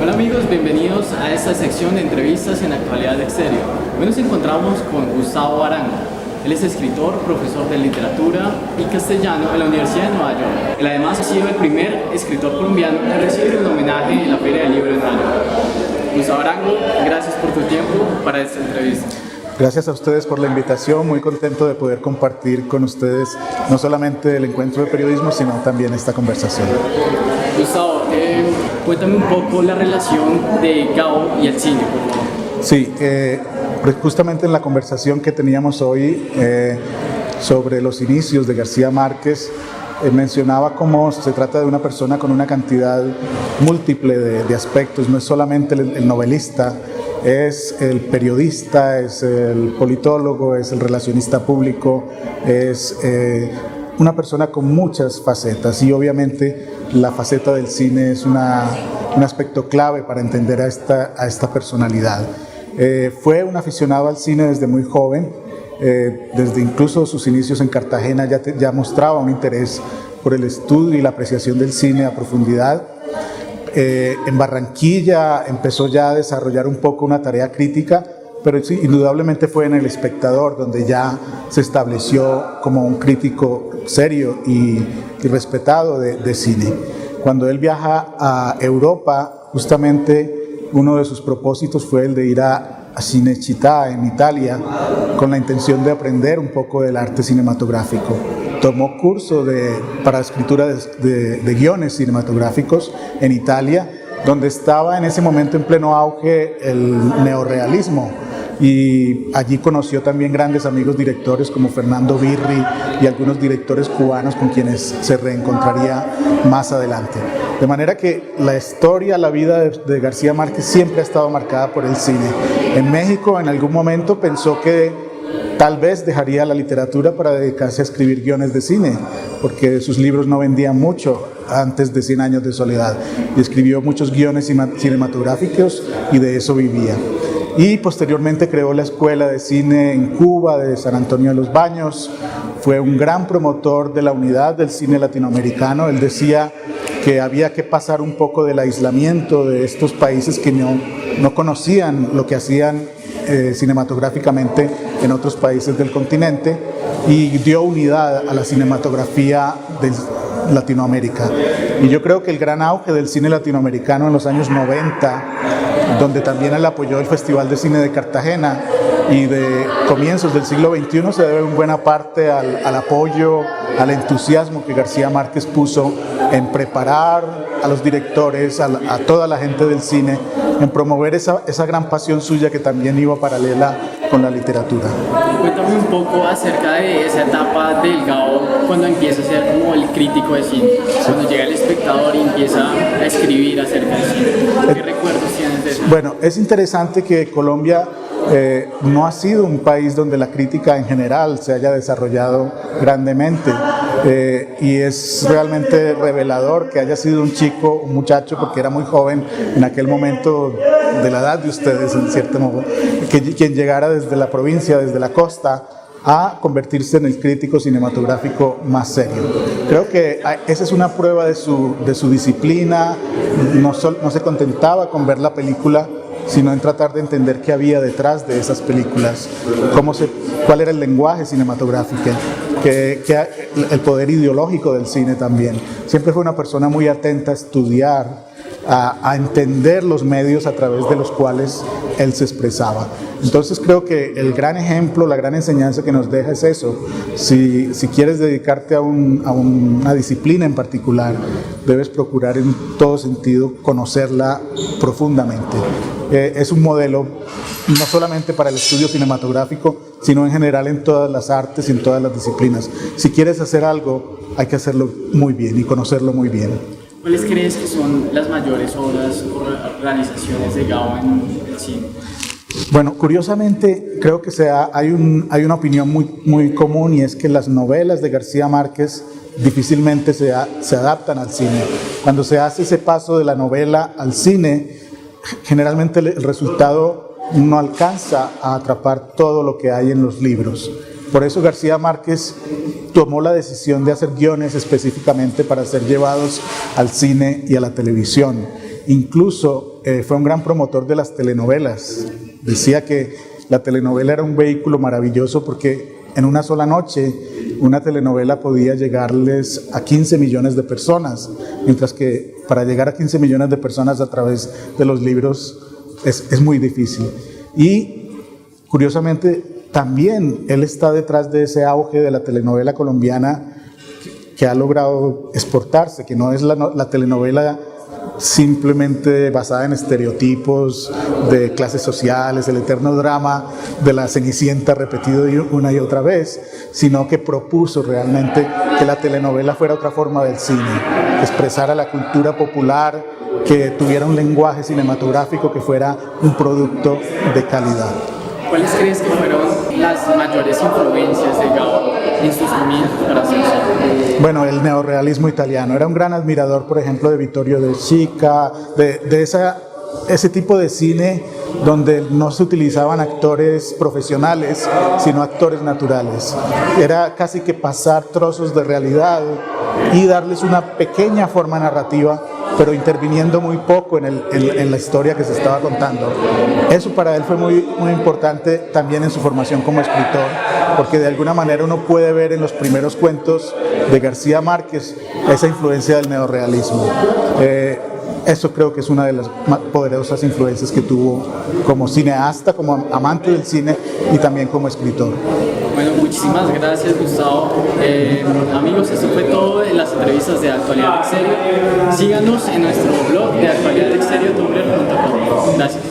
Hola amigos, bienvenidos a esta sección de entrevistas en Actualidad Exterior. Hoy nos encontramos con Gustavo Arango. Él es escritor, profesor de literatura y castellano en la Universidad de Nueva York. Él además ha sido el primer escritor colombiano en recibir un homenaje en la Feria del Libro en Nueva York. Gustavo Arango, gracias por tu tiempo para esta entrevista. Gracias a ustedes por la invitación, muy contento de poder compartir con ustedes no solamente el encuentro de periodismo, sino también esta conversación. Gustavo, cuéntame un poco la relación de Gao y el cine, por favor. Sí, justamente en la conversación que teníamos hoy sobre los inicios de García Márquez, mencionaba cómo se trata de una persona con una cantidad múltiple de aspectos, no es solamente el novelista, es el periodista, es el politólogo, es el relacionista público, es una persona con muchas facetas y obviamente la faceta del cine es un aspecto clave para entender a esta personalidad. Fue un aficionado al cine desde muy joven, desde incluso sus inicios en Cartagena ya mostraba un interés por el estudio y la apreciación del cine a profundidad. En Barranquilla empezó ya a desarrollar un poco una tarea crítica, pero sí, indudablemente fue en El Espectador donde ya se estableció como un crítico serio y respetado de cine. Cuando él viaja a Europa, justamente uno de sus propósitos fue el de ir a Cinecittà en Italia con la intención de aprender un poco del arte cinematográfico. Tomó curso para escritura de guiones cinematográficos en Italia, donde estaba en ese momento en pleno auge el neorrealismo. Y allí conoció también grandes amigos directores como Fernando Birri y algunos directores cubanos con quienes se reencontraría más adelante. De manera que la historia, la vida de García Márquez siempre ha estado marcada por el cine. En México en algún momento pensó que tal vez dejaría la literatura para dedicarse a escribir guiones de cine, porque sus libros no vendían mucho antes de 100 años de soledad. Y escribió muchos guiones cinematográficos y de eso vivía. Y posteriormente creó la Escuela de Cine en Cuba de San Antonio de los Baños. Fue un gran promotor de la unidad del cine latinoamericano. Él decía que había que pasar un poco del aislamiento de estos países que no conocían lo que hacían cinematográficamente en otros países del continente y dio unidad a la cinematografía de Latinoamérica. Y yo creo que el gran auge del cine latinoamericano en los años 90, donde también él apoyó el Festival de Cine de Cartagena, y de comienzos del siglo XXI se debe en buena parte al apoyo, al entusiasmo que García Márquez puso en preparar a los directores, a toda la gente del cine, en promover esa gran pasión suya que también iba paralela con la literatura. Cuéntame un poco acerca de esa etapa del Gao cuando empieza a ser como el crítico de cine, cuando llega El Espectador y empieza a escribir acerca del cine. ¿Qué recuerdos tienes de eso? Bueno, es interesante que Colombia no ha sido un país donde la crítica en general se haya desarrollado grandemente y es realmente revelador que haya sido un muchacho, porque era muy joven en aquel momento, de la edad de ustedes en cierto modo, quien llegara desde la provincia, desde la costa, a convertirse en el crítico cinematográfico más serio. Creo que esa es una prueba de su disciplina. No se contentaba con ver la película, sino en tratar de entender qué había detrás de esas películas, cuál era el lenguaje cinematográfico, el poder ideológico del cine también. Siempre fue una persona muy atenta a estudiar, a entender los medios a través de los cuales él se expresaba. Entonces creo que el gran ejemplo, la gran enseñanza que nos deja es eso. Si quieres dedicarte a una disciplina en particular, debes procurar en todo sentido conocerla profundamente. Es un modelo no solamente para el estudio cinematográfico, sino en general en todas las artes y en todas las disciplinas. Si quieres hacer algo, hay que hacerlo muy bien y conocerlo muy bien. ¿Cuáles crees que son las mayores obras o realizaciones de Gao en el cine? Bueno, curiosamente creo que hay una opinión muy común, y es que las novelas de García Márquez difícilmente se adaptan al cine. Cuando se hace ese paso de la novela al cine, generalmente el resultado no alcanza a atrapar todo lo que hay en los libros. Por eso García Márquez tomó la decisión de hacer guiones específicamente para ser llevados al cine y a la televisión. Incluso fue un gran promotor de las telenovelas. Decía que la telenovela era un vehículo maravilloso porque en una sola noche una telenovela podía llegarles a 15 millones de personas, mientras que para llegar a 15 millones de personas a través de los libros es muy difícil. Y curiosamente también él está detrás de ese auge de la telenovela colombiana que ha logrado exportarse, que no es la telenovela simplemente basada en estereotipos de clases sociales, el eterno drama de la Cenicienta repetido una y otra vez, sino que propuso realmente que la telenovela fuera otra forma del cine, que expresara la cultura popular, que tuviera un lenguaje cinematográfico que fuera un producto de calidad. ¿Cuáles crees que fueron las mayores influencias de Gabo en sus comienzos para hacer cine? Bueno, el neorrealismo italiano. Era un gran admirador, por ejemplo, de Vittorio De Sica, de ese tipo de cine donde no se utilizaban actores profesionales, sino actores naturales. Era casi que pasar trozos de realidad y darles una pequeña forma narrativa, pero interviniendo muy poco en la historia que se estaba contando. Eso para él fue muy importante también en su formación como escritor, porque de alguna manera uno puede ver en los primeros cuentos de García Márquez esa influencia del neorrealismo. Eso creo que es una de las más poderosas influencias que tuvo como cineasta, como amante del cine y también como escritor. Bueno, muchísimas gracias, Gustavo. Amigos, esto fue todo en las entrevistas de Actualidad Exterior. Síganos en nuestro blog de actualidadexterior.com. Gracias.